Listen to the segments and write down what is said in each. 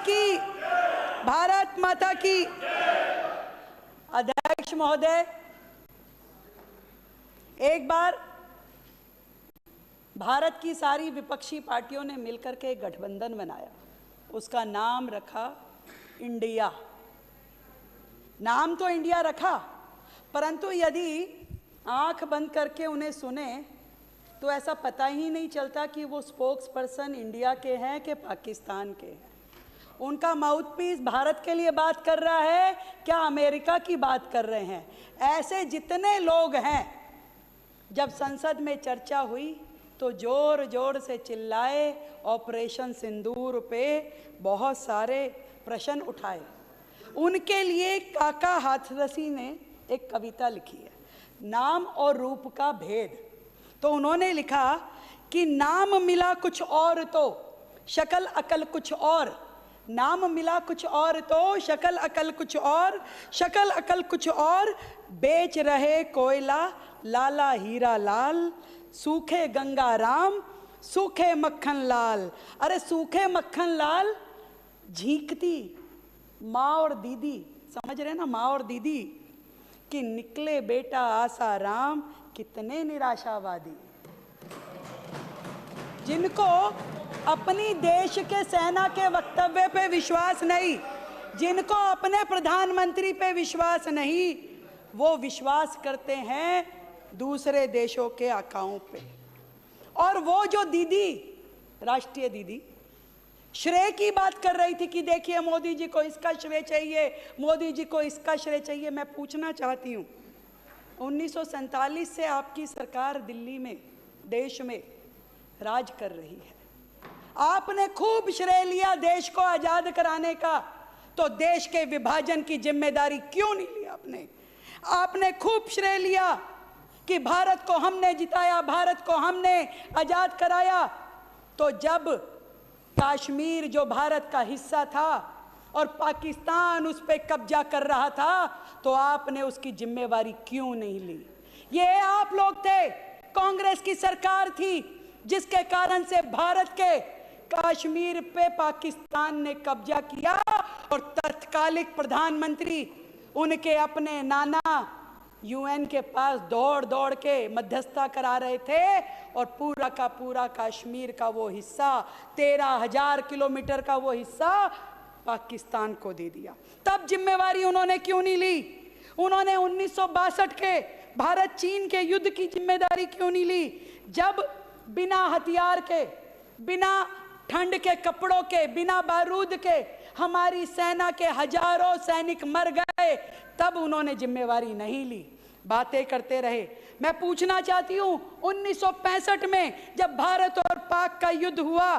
की, भारत माता की। अध्यक्ष महोदय, एक बार भारत की सारी विपक्षी पार्टियों ने मिलकर के एक गठबंधन बनाया, उसका नाम रखा इंडिया। नाम तो इंडिया रखा, परंतु यदि आंख बंद करके उन्हें सुने तो ऐसा पता ही नहीं चलता कि वो स्पोक्स पर्सन इंडिया के हैं कि पाकिस्तान के हैं। उनका माउथपीस भारत के लिए बात कर रहा है क्या अमेरिका की बात कर रहे हैं। ऐसे जितने लोग हैं, जब संसद में चर्चा हुई तो जोर जोर से चिल्लाए, ऑपरेशन सिंदूर पे बहुत सारे प्रश्न उठाए। उनके लिए काका हाथरसी ने एक कविता लिखी है, नाम और रूप का भेद। तो उन्होंने लिखा कि नाम मिला कुछ और तो शक्ल अकल कुछ और, नाम मिला कुछ और तो शक्ल अकल कुछ और, शक्ल अकल कुछ और, बेच रहे कोयला लाला हीरा लाल, सूखे गंगा राम सूखे मक्खन लाल। अरे सूखे मक्खन लाल झींकती माँ और दीदी, समझ रहे ना, माँ और दीदी, कि निकले बेटा आसा राम, कितने निराशावादी। जिनको अपनी देश के सेना के वक्तव्य पे विश्वास नहीं, जिनको अपने प्रधानमंत्री पे विश्वास नहीं, वो विश्वास करते हैं दूसरे देशों के आकाओं पे। और वो जो दीदी, राष्ट्रीय दीदी, श्रेय की बात कर रही थी कि देखिए मोदी जी को इसका श्रेय चाहिए, मोदी जी को इसका श्रेय चाहिए। मैं पूछना चाहती हूँ, 1947 से आपकी सरकार दिल्ली में, देश में राज कर रही है। आपने खूब श्रेय लिया देश को आजाद कराने का, तो देश के विभाजन की जिम्मेदारी क्यों नहीं ली आपने? आपने खूब श्रेय लिया कि भारत को हमने जिताया, भारत को हमने आजाद कराया। तो जब कश्मीर जो भारत का हिस्सा था और पाकिस्तान उस पर कब्जा कर रहा था, तो आपने उसकी जिम्मेवारी क्यों नहीं ली? ये आप लोग थे, कांग्रेस की सरकार थी, जिसके कारण से भारत के कश्मीर पे पाकिस्तान ने कब्जा किया और तत्कालिक प्रधानमंत्री उनके अपने नाना यूएन के पास दौड़ दौड़ के मध्यस्थता करा रहे थे और पूरा का पूरा कश्मीर का वो हिस्सा, 13,000 किलोमीटर का वो हिस्सा पाकिस्तान को दे दिया। तब जिम्मेवारी उन्होंने क्यों नहीं ली? उन्होंने 1962 के भारत चीन के युद्ध की जिम्मेदारी क्यों नहीं ली? जब बिना हथियार के, बिना ठंड के कपड़ों के, बिना बारूद के हमारी सेना के हजारों सैनिक मर गए, तब उन्होंने जिम्मेवारी नहीं ली, बातें करते रहे। मैं पूछना चाहती हूँ, 1965 में जब भारत और पाक का युद्ध हुआ,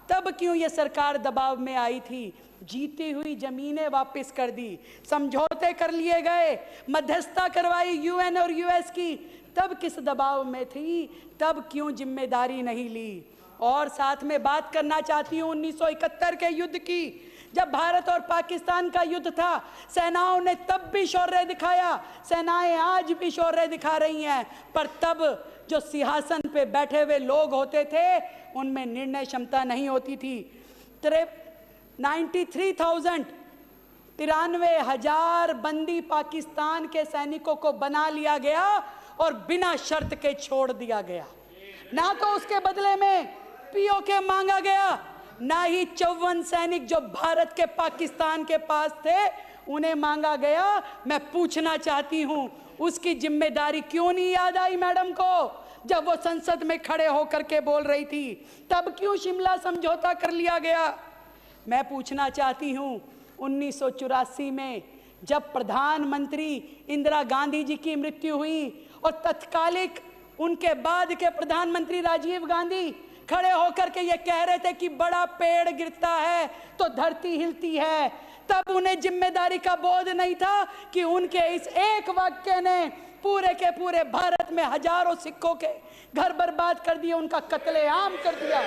तब क्यों ये सरकार दबाव में आई थी? जीती हुई जमीनें वापस कर दी, समझौते कर लिए गए, मध्यस्थता करवाई यूएन और यूएस की, तब किस दबाव में थी? तब क्यों जिम्मेदारी नहीं ली? और साथ में बात करना चाहती हूँ 1971 के युद्ध की, जब भारत और पाकिस्तान का युद्ध था। सेनाओं ने तब भी शौर्य दिखाया, सेनाएं आज भी शौर्य दिखा रही हैं, पर तब जो सिंहासन पे बैठे हुए लोग होते थे, उनमें निर्णय क्षमता नहीं होती थी। 93,000 बंदी पाकिस्तान के सैनिकों को बना लिया गया और बिना शर्त के छोड़ दिया गया। ना तो उसके बदले में पीओके मांगा गया, ना ही 54 सैनिक जो भारत के पाकिस्तान के पास थे उन्हें मांगा गया। मैं पूछना चाहती हूं, उसकी जिम्मेदारी क्यों नहीं याद आई मैडम को? जब वो संसद में खड़े होकर के बोल रही थी, तब क्यों शिमला समझौता कर लिया गया? मैं पूछना चाहती हूं, 1984 में जब प्रधानमंत्री इंदिरा गांधी जी की मृत्यु हुई और तत्कालिक उनके बाद के प्रधानमंत्री राजीव गांधी खड़े होकर के ये कह रहे थे कि बड़ा पेड़ गिरता है तो धरती हिलती है, तब उन्हें जिम्मेदारी का बोध नहीं था कि उनके इस एक वाक्य ने पूरे के पूरे भारत में हजारों सिखों के घर बर्बाद कर दिए, उनका कत्लेआम कर दिया।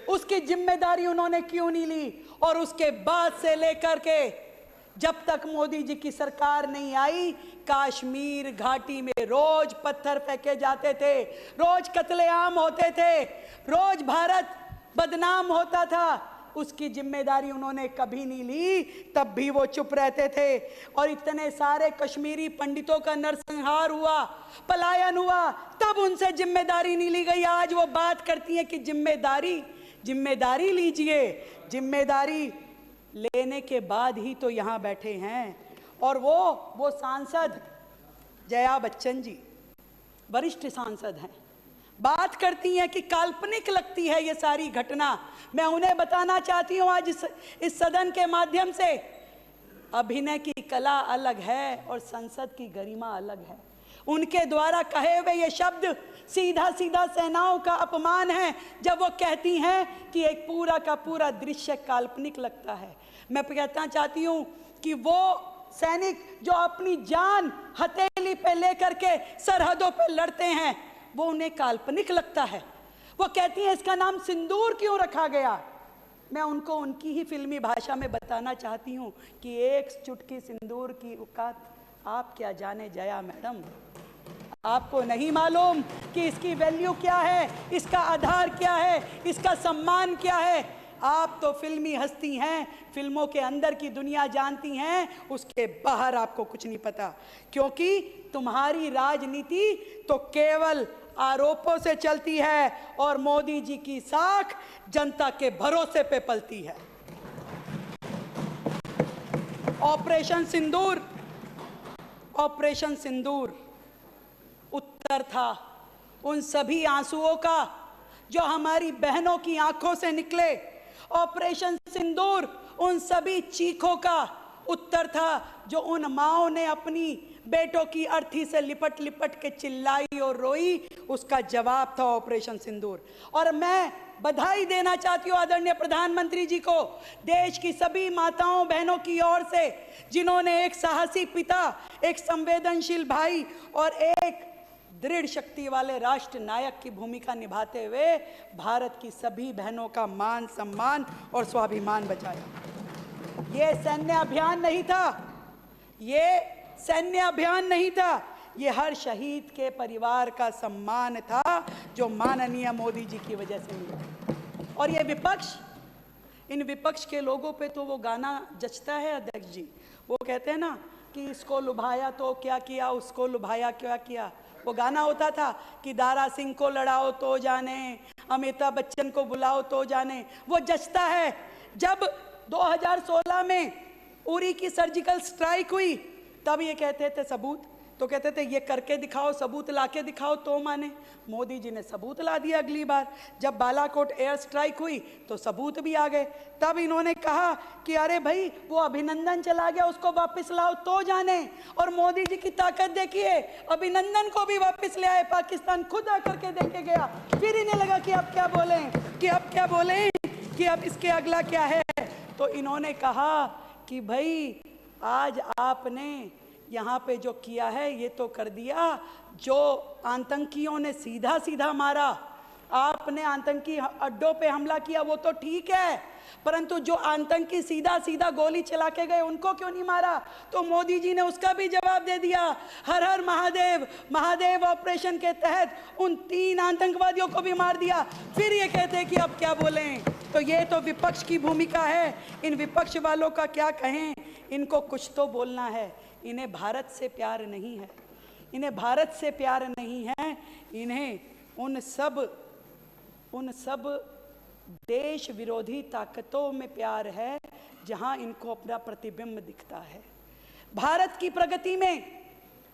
उसकी जिम्मेदारी उन्होंने क्यों नहीं ली? और उसके बाद से लेकर के जब तक मोदी जी की सरकार नहीं आई, कश्मीर घाटी में रोज पत्थर फेंके जाते थे, रोज कत्लेआम होते थे, रोज भारत बदनाम होता था। उसकी जिम्मेदारी उन्होंने कभी नहीं ली, तब भी वो चुप रहते थे। और इतने सारे कश्मीरी पंडितों का नरसंहार हुआ, पलायन हुआ, तब उनसे जिम्मेदारी नहीं ली गई। आज वो बात करती हैं कि जिम्मेदारी लीजिए। जिम्मेदारी लेने के बाद ही तो यहाँ बैठे हैं। और वो सांसद जया बच्चन जी वरिष्ठ सांसद हैं, बात करती हैं कि काल्पनिक लगती है ये सारी घटना। मैं उन्हें बताना चाहती हूँ आज इस सदन के माध्यम से, अभिनय की कला अलग है और संसद की गरिमा अलग है। उनके द्वारा कहे हुए ये शब्द सीधा सीधा सेनाओं का अपमान है जब वो कहती हैं कि एक पूरा का पूरा दृश्य काल्पनिक लगता है। मैं कहना चाहती हूँ कि वो सैनिक जो अपनी जान हथेली पे लेकर के सरहदों पे लड़ते हैं, वो उन्हें काल्पनिक लगता है। वो कहती हैं इसका नाम सिंदूर क्यों रखा गया। मैं उनको उनकी ही फिल्मी भाषा में बताना चाहती हूँ कि एक चुटकी सिंदूर की औकात आप क्या जाने जया मैडम। आपको नहीं मालूम कि इसकी वैल्यू क्या है, इसका आधार क्या है, इसका सम्मान क्या है। आप तो फिल्मी हस्ती हैं, फिल्मों के अंदर की दुनिया जानती हैं, उसके बाहर आपको कुछ नहीं पता। क्योंकि तुम्हारी राजनीति तो केवल आरोपों से चलती है और मोदी जी की साख जनता के भरोसे पे पलती है। ऑपरेशन सिंदूर उत्तर था उन सभी आंसुओं का जो हमारी बहनों की आंखों से निकले। ऑपरेशन सिंदूर उन सभी चीखों का उत्तर था जो उन माओं ने अपनी बेटों की अर्थी से लिपट लिपट के चिल्लाई और रोई, उसका जवाब था ऑपरेशन सिंदूर। और मैं बधाई देना चाहती हूँ आदरणीय प्रधानमंत्री जी को, देश की सभी माताओं बहनों की ओर से, जिन्होंने एक साहसी पिता, एक संवेदनशील भाई और एक दृढ़ शक्ति वाले राष्ट्र नायक की भूमिका निभाते हुए भारत की सभी बहनों का मान सम्मान और स्वाभिमान बचाया। ये सैन्य अभियान नहीं था, ये हर शहीद के परिवार का सम्मान था जो माननीय मोदी जी की वजह से मिला। और ये इन विपक्ष के लोगों पे तो वो गाना जचता है अध्यक्ष जी। वो कहते हैं ना कि इसको लुभाया तो क्या किया, उसको लुभाया क्या किया। वो गाना होता था कि दारा सिंह को लड़ाओ तो जाने, अमिताभ बच्चन को बुलाओ तो जाने। वो जचता है। जब 2016 में उरी की सर्जिकल स्ट्राइक हुई, तब ये कहते थे सबूत, तो कहते थे ये करके दिखाओ, सबूत लाके दिखाओ तो माने। मोदी जी ने सबूत ला दिया। अगली बार जब बालाकोट एयर स्ट्राइक हुई तो सबूत भी आ गए। तब इन्होंने कहा कि अरे भाई वो अभिनंदन चला गया, उसको वापस लाओ तो जाने। और मोदी जी की ताकत देखिए, अभिनंदन को भी वापस ले आए, पाकिस्तान खुद आकर के देखे गया। फिर इन्हें लगा कि अब क्या बोलें कि अब इसके अगला क्या है। तो इन्होंने कहा कि भाई आज आपने यहाँ पे जो किया है ये तो कर दिया, जो आतंकियों ने सीधा सीधा मारा, आपने आतंकी अड्डों पे हमला किया वो तो ठीक है, परंतु जो आतंकी सीधा सीधा गोली चला के गए उनको क्यों नहीं मारा। तो मोदी जी ने उसका भी जवाब दे दिया। हर हर महादेव ऑपरेशन के तहत उन 3 आतंकवादियों को भी मार दिया। फिर ये कहते हैं कि अब क्या बोलें। तो ये तो विपक्ष की भूमिका है। इन विपक्ष वालों का क्या कहें, इनको कुछ तो बोलना है। इन्हें भारत से प्यार नहीं है, इन्हें उन सब देश विरोधी ताकतों में प्यार है जहां इनको अपना प्रतिबिंब दिखता है। भारत की प्रगति में,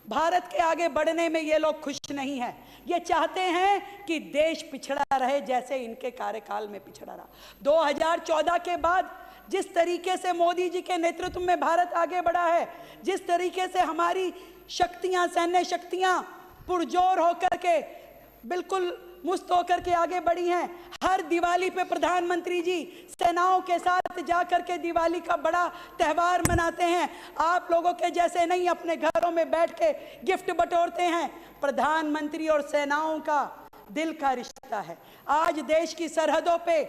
भारत के आगे बढ़ने में ये लोग खुश नहीं हैं। ये चाहते हैं कि देश पिछड़ा रहे जैसे इनके कार्यकाल में पिछड़ा रहा। 2014 के बाद जिस तरीके से मोदी जी के नेतृत्व में भारत आगे बढ़ा है, जिस तरीके से हमारी शक्तियां, सैन्य शक्तियां पुरजोर होकर के, बिल्कुल मुस्त होकर के आगे बढ़ी हैं। हर दिवाली पे प्रधानमंत्री जी सेनाओं के साथ जाकर के दिवाली का बड़ा त्यौहार मनाते हैं। आप लोगों के जैसे नहीं अपने घरों में बैठ के गिफ्ट बटोरते हैं। प्रधानमंत्री और सेनाओं का दिल का रिश्ता है। आज देश की सरहदों पे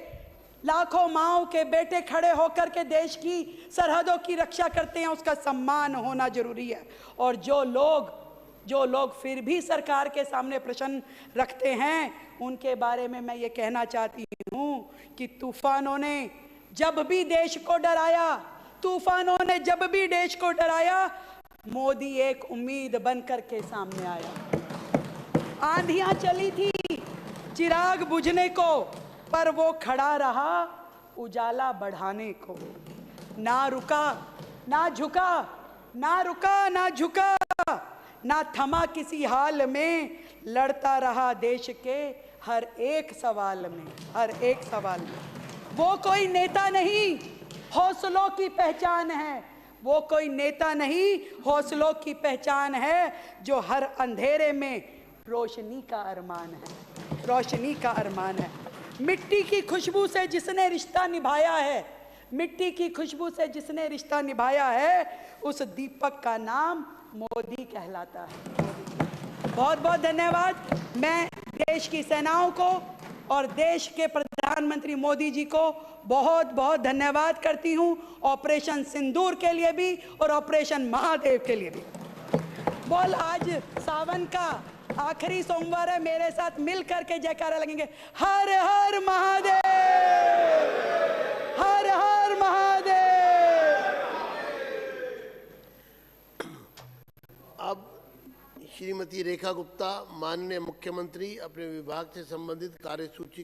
लाखों माओं के बेटे खड़े होकर के देश की सरहदों की रक्षा करते हैं, उसका सम्मान होना जरूरी है। और जो लोग फिर भी सरकार के सामने प्रश्न रखते हैं, उनके बारे में मैं ये कहना चाहती हूँ कि तूफानों ने जब भी देश को डराया, तूफानों ने जब भी देश को डराया, मोदी एक उम्मीद बनकर के सामने आया। आंधियां चली थी चिराग बुझने को, पर वो खड़ा रहा उजाला बढ़ाने को। ना रुका ना झुका, ना रुका ना झुका, ना थमा किसी हाल में, लड़ता रहा देश के हर एक सवाल में, हर एक सवाल में। वो कोई नेता नहीं, हौसलों की पहचान है। वो कोई नेता नहीं, हौसलों की पहचान है, जो हर अंधेरे में रोशनी का अरमान है, रोशनी का अरमान है। मिट्टी की खुशबू से जिसने रिश्ता निभाया है, मिट्टी की खुशबू से जिसने रिश्ता निभाया है, उस दीपक का नाम मोदी कहलाता है। बहुत बहुत धन्यवाद। मैं देश की सेनाओं को और देश के प्रधानमंत्री मोदी जी को बहुत बहुत धन्यवाद करती हूं, ऑपरेशन सिंदूर के लिए भी और ऑपरेशन महादेव के लिए भी। बोल, आज सावन का आखिरी सोमवार है, मेरे साथ मिल करके जयकारा लगेंगे, हर हर महादेव, हर हर महादेव। अब श्रीमती रेखा गुप्ता, माननीय मुख्यमंत्री, अपने विभाग से संबंधित कार्यसूची के